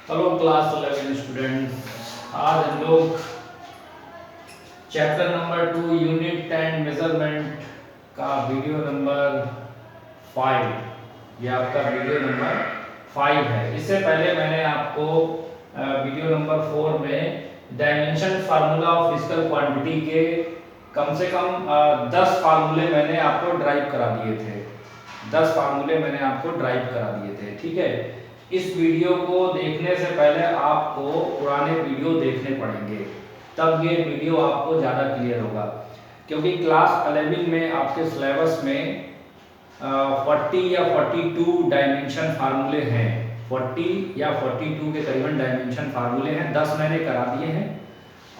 Hello class 11 students. आज हम लोग चैप्टर नंबर 2 यूनिट 10 मेजरमेंट का वीडियो नंबर 5, ये आपका वीडियो नंबर 5 है। इससे पहले मैंने आपको वीडियो नंबर 4 में dimension formula of physical quantity के कम से कम 10 फार्मूले मैंने आपको ड्राइव करा दिए थे। 10 फार्मूले मैंने आपको ड्राइव करा दिए थे, ठीक है। इस वीडियो को देखने से पहले आपको पुराने वीडियो देखने पड़ेंगे, तब ये वीडियो आपको ज़्यादा क्लियर होगा। क्योंकि क्लास 11 में आपके सिलेबस में 40 या 42 डायमेंशन फार्मूले हैं। 40 या 42 के करीबन डायमेंशन फार्मूले हैं। 10 मैंने करा दिए हैं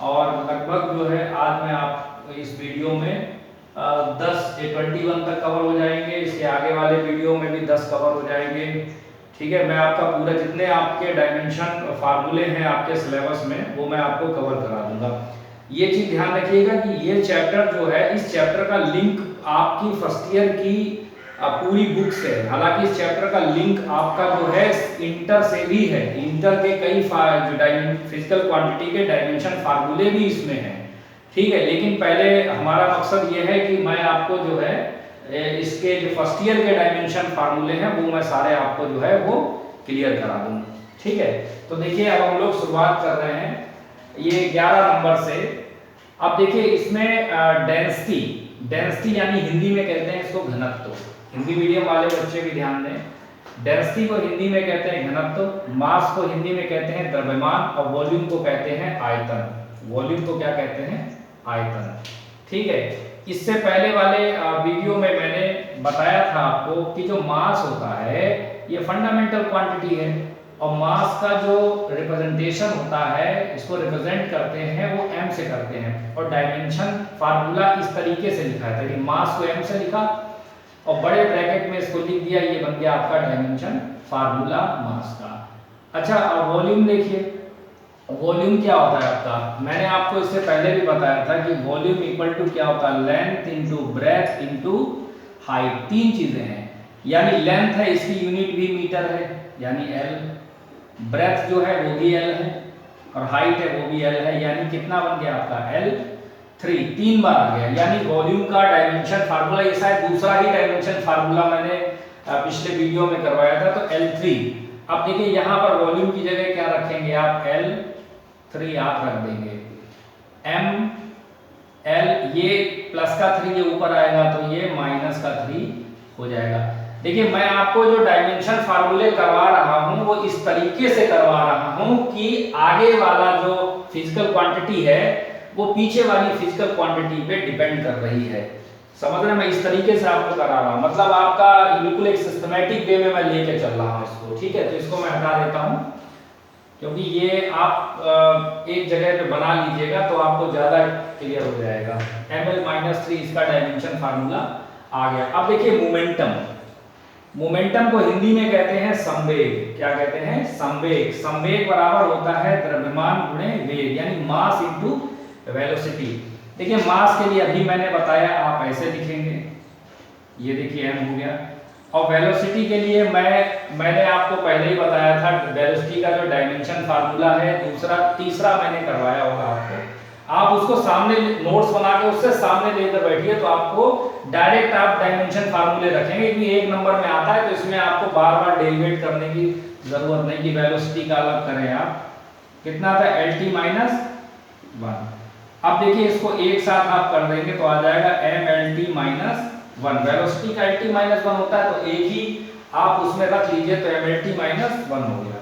और लगभग जो है आज मैं आप इस वीडियो में 21 तक कवर हो जाएंगे। इसके आगे वाले वीडियो में भी 10 कवर हो जाएंगे, ठीक है। मैं आपका पूरा जितने आपके डायमेंशन फार्मूले हैं आपके सिलेबस में वो मैं आपको कवर करा दूंगा। ये चीज ध्यान रखिएगा कि ये चैप्टर जो है, इस चैप्टर का लिंक आपकी फर्स्ट ईयर की पूरी बुक से है। हालांकि इस चैप्टर का लिंक आपका जो है इंटर से भी है। इंटर के कई फिजिकल क्वांटिटी के डायमेंशन फार्मूले भी इसमें हैं, ठीक है। लेकिन पहले हमारा मकसद ये है कि मैं आपको जो है इसके जो फर्स्ट ईयर के डायमेंशन फार्मूले हैं वो मैं सारे आपको जो है वो क्लियर करा दूं, ठीक है। तो देखिए अब हम लोग शुरुआत कर रहे हैं ये 11 नंबर से। अब देखिए इसमें डेंसिटी यानी हिंदी में कहते हैं इसको घनत्व। हिंदी मीडियम वाले बच्चे भी ध्यान दें। डेंसिटी को हिंदी में कहते हैं घनत्व, मास को हिंदी में कहते हैं द्रव्यमान और वॉल्यूम को कहते हैं आयतन। वॉल्यूम को क्या कहते हैं? आयतन, ठीक है। इससे पहले वाले वीडियो में मैंने बताया था आपको कि जो मास होता है ये फंडामेंटल क्वांटिटी है और मास का जो रिप्रेजेंटेशन होता है, इसको रिप्रेजेंट करते हैं वो m से करते हैं। और डायमेंशन फार्मूला इस तरीके से लिखा है कि मास को m से लिखा और बड़े ब्रैकेट में इसको लिख दिया, ये बन गया आपका डायमेंशन फार्मूला मास का। अच्छा, अब वॉल्यूम देखिए। वॉल्यूम क्या होता है आपका? मैंने आपको इससे पहले भी बताया था कि वॉल्यूम इक्वल टू क्या होता है? Length into breadth into height. तीन चीजें हैं, यानी लेंथ है इसकी यूनिट भी मीटर है यानी L, ब्रेथ जो है वो भी L है और हाइट है वो भी L है। यानी कितना बन गया आपका? L3। 3 बार आ गया। यानी वॉल्यूम का डायमेंशन फार्मूला, ये शायद दूसरा ही डायमेंशन फार्मूला मैंने पिछले वीडियो में करवाया था, तो L3। अब देखिए यहाँ पर वॉल्यूम की जगह क्या रखेंगे आप? L3 आप रख देंगे। M L, ये प्लस का 3 ये ऊपर आएगा तो ये माइनस का 3 हो जाएगा। देखिए मैं आपको जो डायमेंशन फार्मूले करवा रहा हूं वो इस तरीके से करवा रहा हूं कि आगे वाला जो फिजिकल क्वांटिटी है वो पीछे वाली फिजिकल क्वांटिटी पे डिपेंड कर रही है। समझ रहे? मैं इस तरीके से आपको करा रहा हूं, मतलब आपका बिल्कुल एक सिस्टमैटिक वे में मैं लेके चल रहा हूं इसको, ठीक है। तो इसको मैं हटा देता हूं क्योंकि ये आप एक जगह पे बना लीजिएगा तो आपको ज्यादा क्लियर हो जाएगा। ml-3 इसका डायमेंशन फार्मूला आ गया। अब देखिए मोमेंटम। मोमेंटम को हिंदी में कहते हैं संवेग। क्या कहते हैं? संवेग। संवेग बराबर होता है द्रव्यमान गुणे वेग, यानी मास इनटू वेलोसिटी। देखिए मास के लिए अभी मैंने बताया आप ऐसे लिखेंगे, ये देखिए m हो गया। और वेलोसिटी के लिए मैंने आपको पहले ही बताया था वेलोसिटी का जो डायमेंशन फार्मूला है तीसरा मैंने करवाया होगा आपको। आप उसको सामने नोट्स बना के उससे सामने लेकर बैठिए तो आपको डायरेक्ट आप डायमेंशन फार्मूले रखेंगे, क्योंकि एक नंबर में आता है तो इसमें आपको बार बार डेरिवेट करने की जरूरत नहीं कि वेलोसिटी का अलग करें आप। कितना था? Lt-1। अब देखिए इसको एक साथ आप कर देंगे तो आ जाएगा mlt-1। वेलोसिटी का Lt-1 होता है तो एक ही आप उसमें रख लीजिए तो mlt-1 हो गया।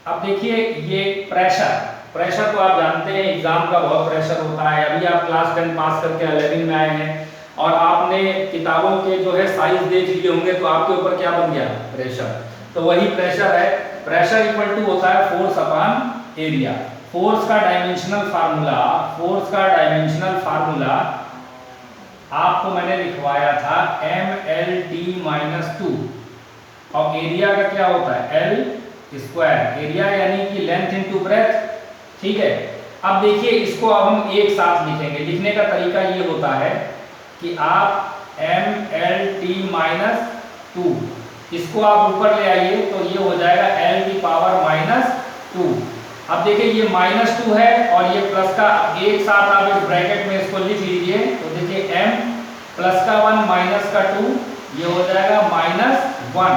अब देखिए ये प्रेशर तो आप जानते हैं एग्जाम का बहुत प्रेशर होता है। अभी आप क्लास 10 पास करके 11 में आए हैं और आपने किताबों के जो है साइज देख लिए होंगे तो आपके ऊपर क्या बन गया? प्रेशर। तो वही प्रेशर है। प्रेशर इक्वल टू होता है फोर्स अपॉन एरिया। फोर्स का डायमेंशनल फार्मूला आपको मैंने लिखवाया था mlt-2 और एरिया का क्या होता है? L²। एरिया यानी कि लेंथ इनटू ब्रेथ, ठीक है। अब देखिए इसको अब हम एक साथ लिखेंगे। लिखने का तरीका ये होता है कि आप mlt-2 इसको आप ऊपर ले आइए तो ये हो जाएगा l की पावर -2। अब देखिए ये -2 है और ये प्लस का, एक साथ आप इस ब्रैकेट में इसको लिख लीजिए तो देखिए m प्लस का 1 माइनस का 2 ये हो जाएगा -1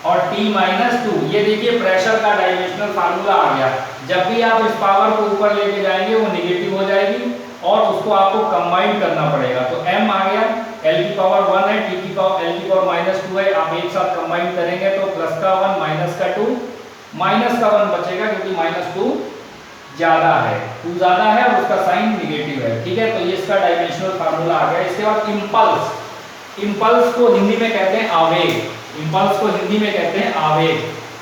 और t -2। ये देखिए प्रेशर का डायमेंशनल फार्मूला आ गया। जब भी आप इस पावर को ऊपर लेके जाएंगे वो नेगेटिव हो जाएगी और उसको आपको कंबाइन करना पड़ेगा। तो m आ गया, l की पावर 1 है, t की पावर l की पावर -2 है, आप एक साथ कंबाइन करेंगे तो प्लस का 1 माइनस का 2, माइनस का 1 बचेगा क्योंकि -2 ज्यादा है, 2 ज्यादा है और उसका साइन नेगेटिव है। ठीक है, तो ये इसका डायमेंशनल फार्मूला आ गया। इसके बाद इम्पल्स, इम्पल्स को हिंदी में कहते हैं आवेग, इम्पल्स को हिंदी में कहते हैं आवेग।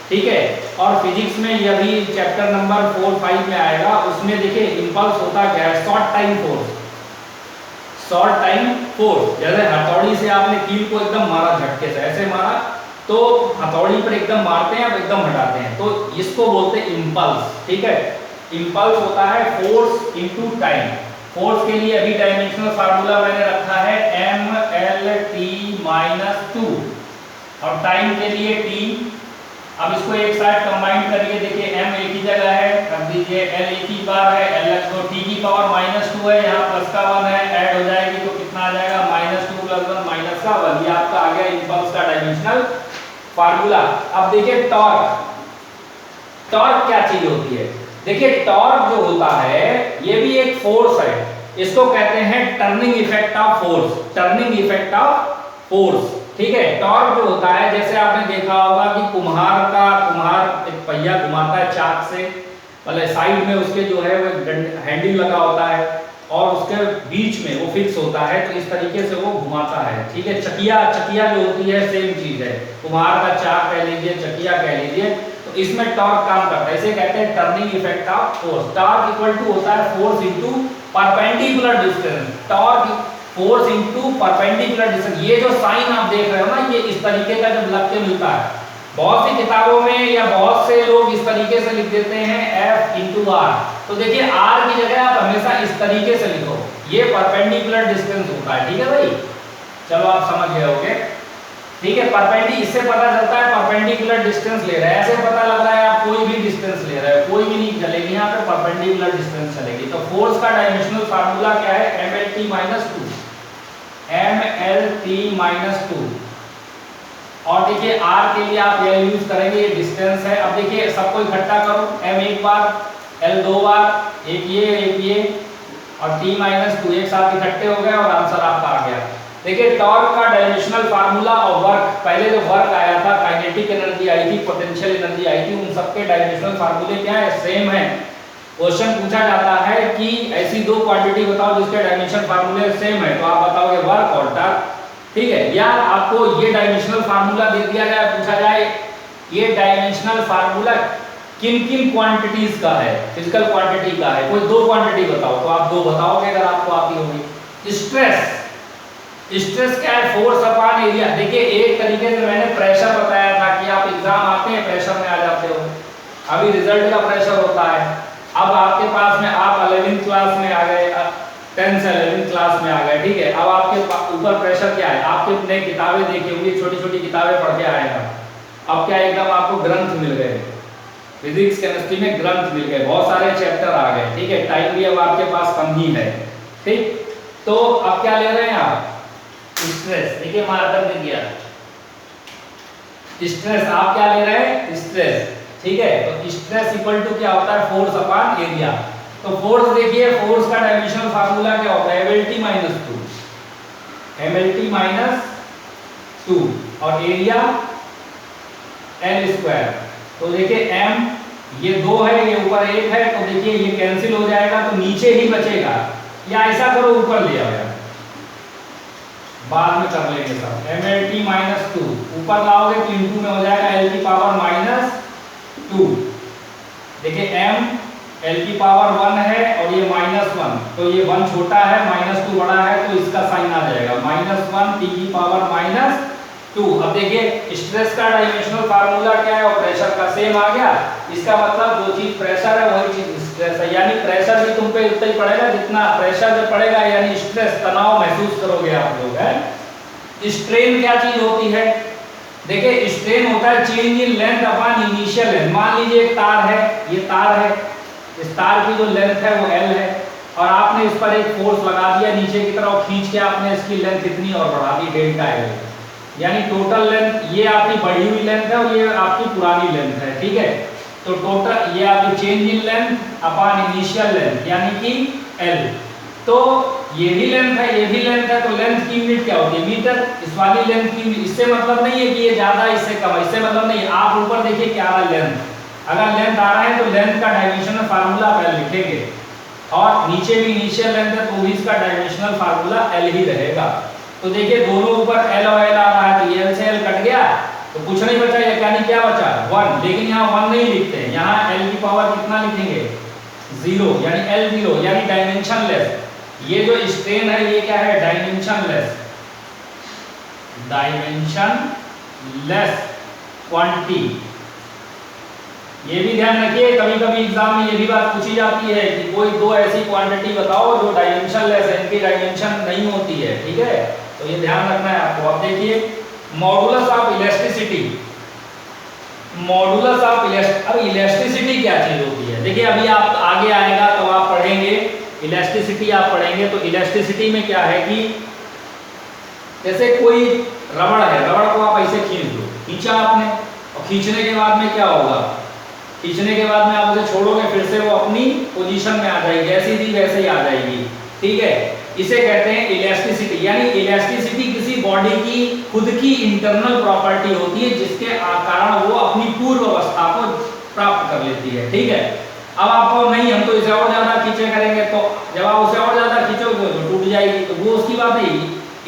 ठीक है, और फिजिक्स में यह भी चैप्टर नंबर 4-5 में आएगा, उसमें देखिए इम्पल्स होता क्या है, short time force. Short time force, जैसे हथौड़ी से आपने कील को एकदम मारा, झटके से ऐसे मारा तो हथौड़ी पर एकदम मारते हैं, अब एकदम हटाते हैं, तो इसको बोलते हैं इम्पल्स। ठीक है, इम्पल्स होता है फोर्स इनटू टाइम। फोर्स के लिए अभी डायमेंशनल फार्मूला मैंने रखा है mLt-2 और टाइम के लिए t। अब इसको एक साथ कंबाइन करिए, देखिए m एक ही जगह है, रख दीजिए, l एक ही बार है, l तो t की पावर -2 है, यहाँ प्लस का 1 है, ऐड हो जाएगी तो कितना आ जाएगा, -2 + 1 माइनस का 1। ये आपका आ गया इम्पल्स का डायमेंशनल फार्मूला। अब देखिए टॉर्क, टॉर्क क्या चीज होती है, देखिए टॉर्क जो होता है ये भी एक फोर्स है, इसको कहते हैं turning effect of force, turning effect of force. ठीक है, टॉर्क जो होता है, जैसे आपने देखा होगा कि कुम्हार एक पहिया घुमाता है चाक से, मतलब साइड में उसके जो है वो हैंडल लगा होता है और उसके बीच में वो फिक्स होता है, तो इस तरीके से वो घुमाता है। ठीक है, चकिया जो होती है सेम चीज है, कुम्हार का चाक कह लीजिए, चकिया कह लीजिए, तो इसमें टॉर्क काम करता है, इसे कहते हैं turning effect of force. Torque equal to होता है force into perpendicular distance, torque force into perpendicular distance. ये जो साइन आप देख रहे हो ना, ये इस तरीके का जब लग के मिलता है, बहुत सी किताबों में या बहुत से लोग इस तरीके से लिख देते हैं F × R, तो देखिए R की जगह आप हमेशा इस तरीके से लिखो, ये परपेंडिकुलर डिस्टेंस होता है। ठीक है भाई, चलो आप समझ गए होंगे। ठीक है, इससे पता चलता है परपेंडिकुलर डिस्टेंस ले रहे हैं, ऐसे पता लग रहा है आप कोई भी डिस्टेंस ले रहे हो, कोई भी नहीं चलेगी, यहाँ पे परपेंडिकुलर डिस्टेंस चलेगी। तो फोर्स का डायमेंशनल फार्मूला क्या है, mLt-2, mLt-2। और देखिए R के लिए आप यह यूज करेंगे, ये डिस्टेंस है। अब देखिए सबको इकट्ठा करो, m एक बार, L दो बार, एक ये और t-2 एक साथ इकट्ठे हो गए और आंसर आपका आ गया। देखिए टॉर्क का डायमेंशनल फार्मूला और वर्क, पहले जो वर्क आया था, काइनेटिक एनर्जी आई थी, पोटेंशियल एनर्जी आई थी, उन सबके डायमेंशनल फार्मूले क्या है, सेम है। क्वेश्चन पूछा जाता है कि ऐसी दो क्वांटिटी बताओ जिसके डायमेंशन फार्मूले सेम है, तो आप बताओगे वर्क और टॉर्क। ठीक है, या आपको ये डायमेंशनल फार्मूला दे दिया जाए, पूछा जाए ये डायमेंशनल फार्मूला किन किन क्वांटिटीज का है, फिजिकल क्वांटिटी का है, कोई दो क्वांटिटी बताओ, तो आप दो बताओगे अगर आपको आती होगी। स्ट्रेस, स्ट्रेस क्या है, फोर्स अपॉन एरिया। देखिए एक तरीके से मैंने प्रेशर बताया था कि आप एग्जाम आते हैं प्रेशर में आ जाते हो, अभी रिजल्ट का प्रेशर होता है। अब आपके पास में आप 11th क्लास में आ गए, 10th से 11th क्लास में आ गए, ठीक है, अब आपके ऊपर प्रेशर क्या है, आपके अपने किताबें देखी होंगी, छोटी छोटी किताबें पढ़ के आए हैं, अब क्या एकदम आपको ग्रंथ मिल गए, फिजिक्स केमिस्ट्री में ग्रंथ मिल गए, बहुत सारे चैप्टर आ गए। ठीक है, टाइम भी अब आपके पास कम ही है। ठीक, तो अब क्या ले रहे हैं आप, स्ट्रेस। देखिए मार्कर दे दिया, स्ट्रेस आप क्या ले रहे हैं, स्ट्रेस। ठीक है, तो स्ट्रेस इक्वल टू क्या होता है, फोर्स अपॉन एरिया। तो फोर्स देखिए, फोर्स का डायमेंशनल फार्मूला क्या होता है, mLt-2, mLt-2 और एरिया L²। तो देखिए m ये 2 है, ये ऊपर 1 है, तो देखिए ये कैंसिल हो जाएगा तो नीचे ही बचेगा, या ऐसा करो ऊपर ले आओ, बाद में कर लेंगे सब। mLt-2 ऊपर लाओगे तो इंटू में हो जाएगा L की पावर -2। देखिए m L की पावर 1 है और ये -1, तो ये 1 छोटा है, -2 बड़ा है, तो इसका साइन आ जाएगा -1 t की पावर -2। अब देखिए स्ट्रेस का डायमेंशनल फार्मूला क्या है और प्रेशर का सेम आ गया, इसका मतलब जो चीज प्रेशर है वही चीज स्ट्रेस है, यानी प्रेशर भी तुम पे उतना ही पड़ेगा जितना प्रेशर जब पड़ेगा, यानी स्ट्रेस तनाव महसूस करोगे आप लोग। है स्ट्रेन क्या चीज होती है, देखिए स्ट्रेन होता है change in length upon initial length. मान लीजिए एक तार है, ये तार है, इस तार की जो लेंथ है वो L है और आपने इस पर एक फोर्स लगा दिया नीचे की तरफ, खींच के आपने इसकी लेंथ इतनी और बढ़ा दी डेल्टा L, यानी टोटल लेंथ ये आपकी बढ़ी हुई लेंथ है और ये आपकी पुरानी लेंथ है, ठीक है। तो टोटल ये आपकी change in length upon initial length यानी कि L। तो ये भी लेंथ है, ये भी लेंथ है, तो लेंथ की यूनिट क्या होती है? मीटर। इस वाली लेंथ की, इससे मतलब नहीं है कि ये ज्यादा इससे कम है, इससे मतलब नहीं। आप ऊपर देखिए क्या आ रहा है लेंथ, अगर लेंथ आ रहा है तो लेंथ का डायमेंशनल फार्मूला पहले लिखेंगे और नीचे भी इनिशियल लेंथ है तो भी इसका डायमेंशनल फार्मूला L ही रहेगा। तो देखिए दोनों ऊपर L और L आ रहा है, तो L से L कट गया तो कुछ नहीं बचा, यानी क्या बचा? 1। लेकिन यहाँ 1 नहीं लिखते हैं, यहाँ L की पावर कितना लिखेंगे? 0, यानी L0 यानी डायमेंशन लेस। ये जो स्ट्रेन है ये क्या है? Dimension less, dimension less quantity. ये भी ध्यान रखिए, कभी कभी एग्जाम में ये भी बात पूछी जाती है कि कोई दो ऐसी क्वांटिटी बताओ जो डायमेंशन लेस है, इनकी डायमेंशन नहीं होती है, ठीक है। तो ये ध्यान रखना है आपको। अब देखिए modulus of elasticity, modulus of अब इलास्टिसिटी क्या चीज होती है? देखिए अभी आप आगे आएगा तो आप पढ़ेंगे इलास्टिसिटी, आप पढ़ेंगे तो इलास्टिसिटी में क्या है कि जैसे कोई रबड़ है, रबड़ को आप ऐसे खींच दो, खींचा आपने और खींचने के बाद में क्या होगा? खींचने के बाद में आप उसे छोड़ोगे फिर से वो अपनी पोजीशन में आ जाएगी, जैसी थी वैसे ही आ जाएगी, ठीक है। इसे कहते हैं इलास्टिसिटी। यानी इलास्टिसिटी किसी बॉडी की खुद की इंटरनल प्रॉपर्टी होती है जिसके कारण वो अपनी पूर्व अवस्था को प्राप्त कर लेती है, ठीक है। अब आपको नहीं, हम तो इसे और ज्यादा खींचे करेंगे, तो जब आप उसे और ज्यादा खींचोगे तो टूट जाएगी, तो वो उसकी बात नहीं।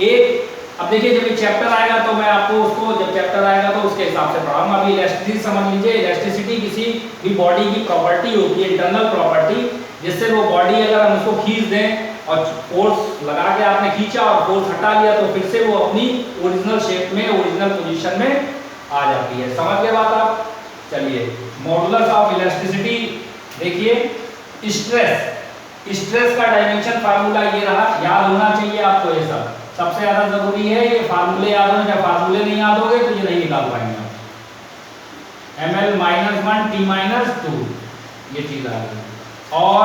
एक अब देखिए जब ये चैप्टर आएगा तो मैं आपको उसको, जब चैप्टर आएगा तो उसके हिसाब से पढ़ाऊंगा। अभी इलास्टिसिटी समझ लीजिए। इलास्टिसिटी किसी भी बॉडी की प्रॉपर्टी होती है, इंटरनल प्रॉपर्टी, जिससे वो बॉडी अगर हम उसको खींच दें और फोर्स लगा के आपने खींचा और फोर्स हटा लिया तो फिर से वो अपनी ओरिजिनल शेप में, ओरिजिनल पोजीशन में आ जाती है। समझ गए बात आप? चलिए मॉडुलस ऑफ इलास्टिसिटी देखिए। स्ट्रेस का डायमेंशन फार्मूला ये रहा, याद होना चाहिए आपको। ये सब सबसे ज्यादा जरूरी है, ये फार्मूले याद होने। जब फार्मूले नहीं याद होगे तो ये नहीं निकाल पाएंगे आप। ml -1 t -2 ये चीज आ गई। और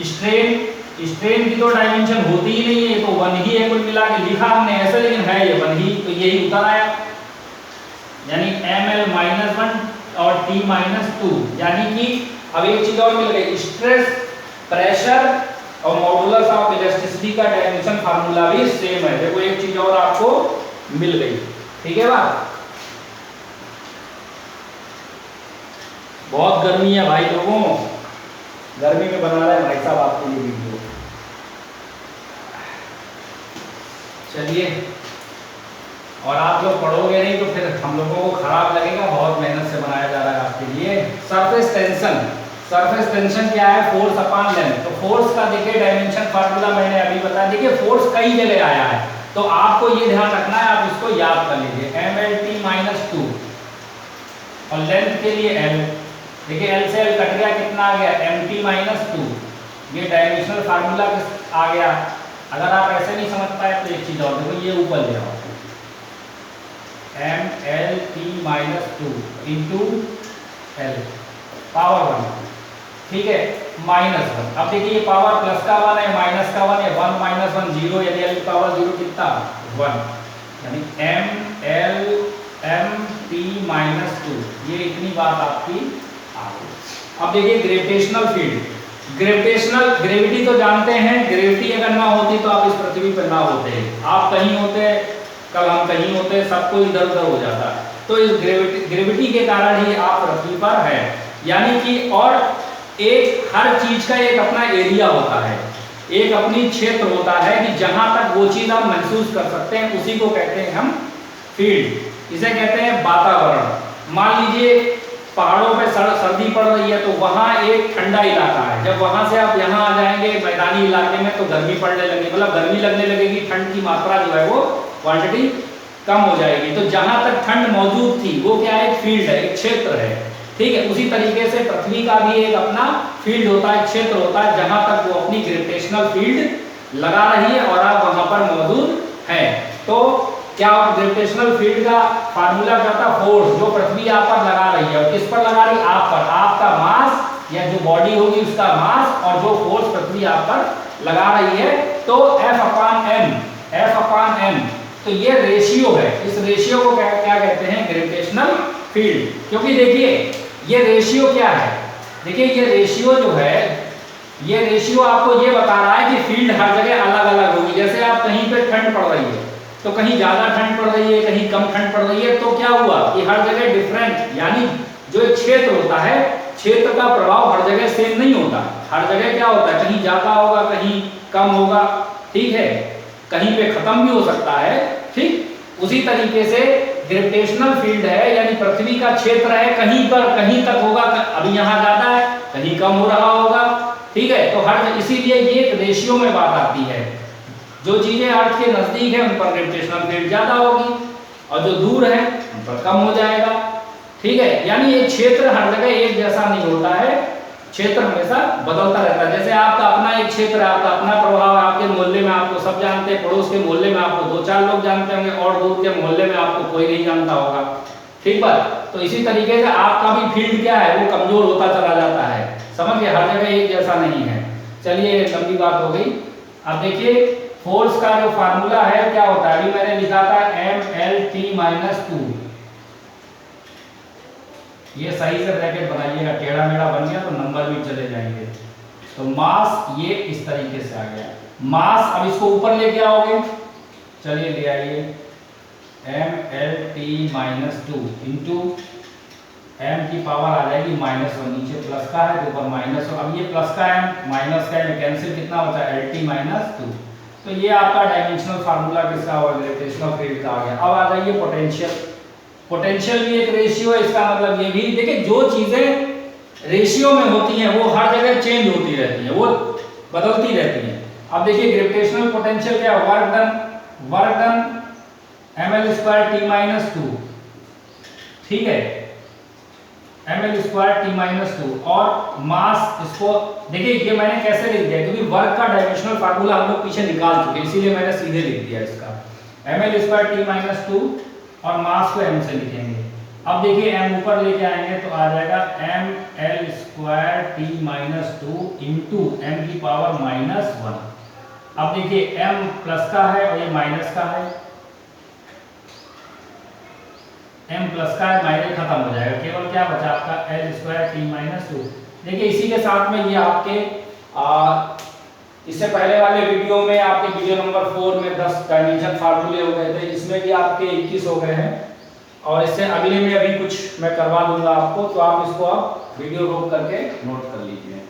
स्ट्रेन की तो डायमेंशन होती ही नहीं है, ये तो 1 ही है। कुल मिला के लिखा हमने ऐसे, लेकिन है ये 1 ही, तो यही उतर आया। यानी ml -1 और t -2, यानी कि अब एक चीज और मिल गई, स्ट्रेस, प्रेशर और मॉडुलस ऑफ इलास्टिसिटी का डायमेंशन फार्मूला भी सेम है। देखो एक चीज और आपको मिल गई, ठीक है बात। बहुत गर्मी है भाई लोगों, गर्मी में बना रहे हैं भाई साहब आपके लिए वीडियो। चलिए, और आप लोग पढ़ोगे नहीं तो फिर हम लोगों को खराब लगेगा, बहुत मेहनत से बनाया जा रहा है आपके लिए। सरफेस टेंशन, सरफेस टेंशन क्या है? Force upon length. तो फोर्स का देखिए डायमेंशन फार्मूला मैंने अभी बताया। देखिए फोर्स कई जगह आया है, तो आपको ये ध्यान रखना है, आप इसको याद कर लीजिए। mlt -2 और लेंथ के लिए L। देखिए L से L कट गया, कितना आ गया? mt -2। ये डायमेंशनल फार्मूला आ गया। अगर आप ऐसे नहीं समझ पाए तो एक चीज और देखो, ये ऊपर ले आओ, mlt -2 इंटू L पावर 1, ठीक है, -1। अब देखिए ये पावर प्लस का 1 है, माइनस का 1 है, 1 - 1 0, यानी L की पावर 0 कितना? 1, यानी mlt -2। ये इतनी बात आपकी आ गई। अब देखिए ग्रेविटेशनल फील्ड, ग्रेविटी तो जानते हैं। ग्रेविटी अगर ना होती तो आप इस पृथ्वी पर ना होते, आप कहीं होते, कल हम कहीं होते, सबको इधर उधर हो जाता। तो इस ग्रेविटी के कारण ही आप पृथ्वी पर हैं। यानी कि और एक हर चीज का एक अपना एरिया होता है, एक अपनी क्षेत्र होता है कि जहां तक वो चीज आप महसूस कर सकते हैं, उसी को कहते हैं हम फील्ड। इसे कहते हैं वातावरण। मान लीजिए पहाड़ों पे सर्दी पड़ रही है तो वहां एक ठंडा इलाका है, जब वहां से आप यहाँ आ जाएंगे मैदानी इलाके में तो गर्मी पड़ने लगेगी, मतलब गर्मी लगने लगेगी, ठंड की मात्रा जो है वो क्वांटिटी कम हो जाएगी। तो जहां तक ठंड मौजूद थी वो क्या है? एक फील्ड है, एक क्षेत्र है, ठीक है। उसी तरीके से पृथ्वी का भी एक अपना फील्ड होता है, क्षेत्र होता है, जहां तक वो अपनी ग्रेविटेशनल फील्ड लगा रही है और आप वहां पर मौजूद हैं। तो क्या ग्रेविटेशनल फील्ड का फार्मूला क्या था, फोर्स जो पृथ्वी आप पर लगा रही है, और किस पर लगा रही है, आप पर, आपका मास या जो बॉडी होगी उसका मास और जो फोर्स पृथ्वी आप पर लगा रही है, तो F अपॉन m, तो ये रेशियो है, इस रेशियो को क्या कहते हैं, ग्रेविटेशनल फील्ड। क्योंकि देखिए ये रेशियो क्या है, देखिए ये रेशियो जो है, ये रेशियो आपको ये बता रहा है कि फील्ड हर जगह अलग अलग होगी। जैसे आप कहीं पे ठंड पड़ रही है तो कहीं ज्यादा ठंड पड़ रही है, कहीं कम ठंड पड़ रही है, तो क्या हुआ कि हर जगह डिफरेंट, यानी जो एक क्षेत्र होता है, क्षेत्र का प्रभाव हर जगह सेम नहीं होता, हर जगह क्या होता है, कहीं ज्यादा होगा, कहीं कम होगा, ठीक है, कहीं पे खत्म भी हो सकता है, ठीक। उसी तरीके से ग्रेविटेशनल फील्ड है, यानी पृथ्वी का क्षेत्र है, कहीं पर कहीं तक होगा, अभी यहाँ ज्यादा है, कहीं कम हो रहा होगा, ठीक है। तो हर, इसीलिए ये एक रेशियो में बात आती है, जो चीजें अर्थ के नजदीक है उन पर ग्रेविटेशनल फील्ड ज्यादा होगी और जो दूर है उन पर कम हो जाएगा, ठीक है। यानी एक क्षेत्र हर जगह एक जैसा नहीं होता है, क्षेत्र हमेशा बदलता रहता है। जैसे आपका अपना एक क्षेत्र है, आपका अपना प्रभाव है, आपके मोहल्ले में आपको सब जानते हैं, पड़ोस के मोहल्ले में आपको 2-4 लोग जानते होंगे, और दूर के मोहल्ले में आपको कोई नहीं जानता होगा, ठीक बात। तो इसी तरीके से आपका भी फील्ड क्या है, वो कमजोर होता चला जाता है, समझ गए, हर जगह एक जैसा नहीं है। चलिए लंबी बात हो गई। अब देखिए फोर्स का जो फार्मूला है क्या होता है, अभी मैंने लिखा था mLT-2, ये सही से ब्रैकेट बनाइएगा, टेढ़ा मेढ़ा बन गया तो नंबर भी चले जाएंगे। तो मास ये इस तरीके से आ गया मास, अब इसको ऊपर लेके आओगे, चलिए ले आइए, mLT-2 इंटू m की पावर आ जाएगी -1, नीचे प्लस का है तो ऊपर माइनस, अब ये प्लस का m माइनस का m कैंसिल, कितना बचा LT-2। तो ये आपका डायमेंशनल फार्मूला किसका हुआ, ग्रेविटेशनल फील्ड का आ गया। अब आ जाइए पोटेंशियल, पोटेंशियल भी एक रेशियो है, इसका मतलब ये भी, देखिए जो चीजें रेशियो में होती हैं वो हर जगह चेंज होती रहती हैं, वो बदलती रहती हैं। अब देखिए ग्रेविटेशनल पोटेंशियल क्या, वर्क डन mL²T-2, ठीक है, mL²T-2, और मास, इसको देखिए ये मैंने कैसे लिख दिया, क्योंकि वर्क का डायमेंशनल फार्मूला हम लोग पीछे निकाल चुके, इसीलिए मैंने सीधे लिख दिया इसका mL²T-2, और मास को m से लिखेंगे। अब देखिए m ऊपर लेके आएंगे तो आ जाएगा mL²T-2 इंटू m की पावर -1। अब देखिए m प्लस का है और ये माइनस का है, m प्लस का है, माइनस खत्म हो जाएगा, केवल क्या बचा आपका L²T-2। देखिए इसी के साथ में ये आपके इससे पहले वाले वीडियो में, आपके वीडियो नंबर 4 में 10 डायमेंशन फार्मूले हो गए थे, इसमें भी आपके 21 हो गए हैं, और इससे अगले में अभी कुछ मैं करवा दूंगा आपको, तो आप इसको आप वीडियो रोक करके नोट कर लीजिए।